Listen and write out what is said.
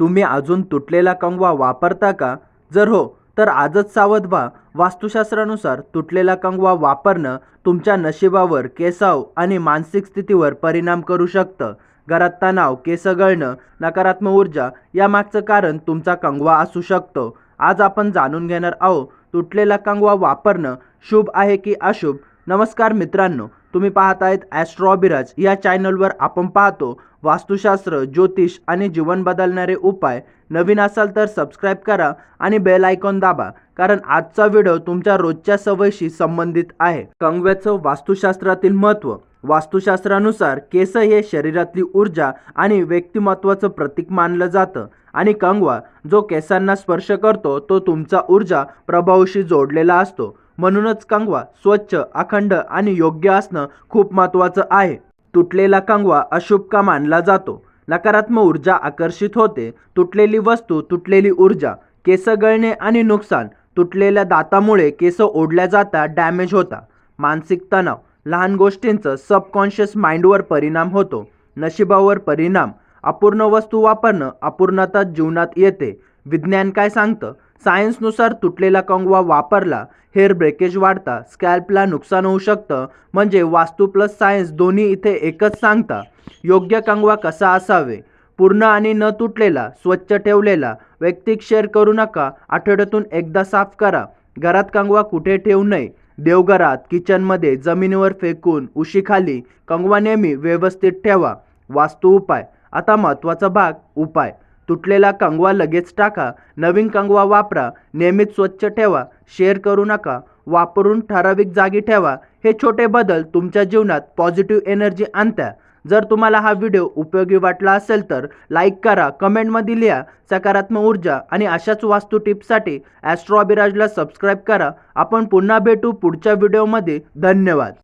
तुम्ही अजून तुटलेला कंगवा वापरता का? जर हो, तर आजच सावध व्हा. वास्तुशास्त्रानुसार तुटलेला कंगवा वापरणं तुमच्या नशिबावर, केसाव आणि मानसिक स्थितीवर परिणाम करू शकतं. घरात तणाव, केस गळणं, नकारात्मक ऊर्जा यामागचं कारण तुमचा कंगवा असू शकतो. आज आपण जाणून घेणार आहोत, तुटलेला कंगवा वापरणं शुभ आहे की अशुभ? नमस्कार मित्रांनो, तुम्ही पाहत आहेत ॲस्ट्रो अभिराज या चॅनलवर. आपण पाहतो वास्तुशास्त्र, ज्योतिष आणि जीवन बदलणारे उपाय. नवीन असाल तर सबस्क्राईब करा आणि बेल आयकॉन दाबा, कारण आजचा व्हिडिओ तुमच्या रोजच्या सवयीशी संबंधित आहे. कंगव्याचं वास्तुशास्त्रातील महत्त्व. वास्तुशास्त्रानुसार केस हे शरीरातली ऊर्जा आणि व्यक्तिमत्वाचं प्रतीक मानलं जातं आणि कंगवा जो केसांना स्पर्श करतो तो तुमचा ऊर्जा प्रभावाशी जोडलेला असतो. म्हणूनच कंगवा स्वच्छ, अखंड आणि योग्य असणं खूप महत्त्वाचं आहे. तुटलेला कंगवा अशुभ का मानला जातो? नकारात्मक ऊर्जा आकर्षित होते. तुटलेली वस्तू, तुटलेली ऊर्जा. केस गळणे आणि नुकसान. तुटलेल्या दातामुळे केस ओढल्या जातात, डॅमेज होता. मानसिक तणाव. लहान गोष्टींचं सबकॉन्शियस माइंडवर परिणाम होतो. नशिबावर परिणाम. अपूर्ण वस्तू वापरणं, अपूर्णता जीवनात येते. विज्ञान काय सांगतं? सायन्सनुसार तुटलेला कंगवा वापरला हेअर ब्रेकेज वाढता, स्कॅल्पला नुकसान होऊ शकतं. म्हणजे वास्तू प्लस सायन्स दोन्ही इथे एकच सांगता. योग्य कंगवा कसा असावे? पूर्ण आणि न तुटलेला, स्वच्छ ठेवलेला. वैयक्तिक शेअर करू नका. आठवड्यातून एकदा साफ करा. घरात कंगवा कुठे ठेवू नये? देवघरात, किचनमध्ये, जमिनीवर फेकून, उशीखाली. कंगवा नेहमी व्यवस्थित ठेवा. वास्तू उपाय. आता महत्त्वाचा भाग, उपाय. तुटलेला कंगवा लगेच टाका. नवीन कंगवा वापरा. नियमित स्वच्छ ठेवा. शेअर करू नका. वापरून ठराविक जागी ठेवा. हे छोटे बदल तुमच्या जीवनात पॉझिटिव्ह एनर्जी आणतात. जर तुम्हाला हा व्हिडिओ उपयोगी वाटला असेल तर लाईक करा, कमेंटमध्ये लिहा सकारात्मक ऊर्जा आणि अशाच वास्तू टिप्ससाठी ॲस्ट्रो अभिराजला सबस्क्राईब करा. आपण पुन्हा भेटू पुढच्या व्हिडिओमध्ये. धन्यवाद.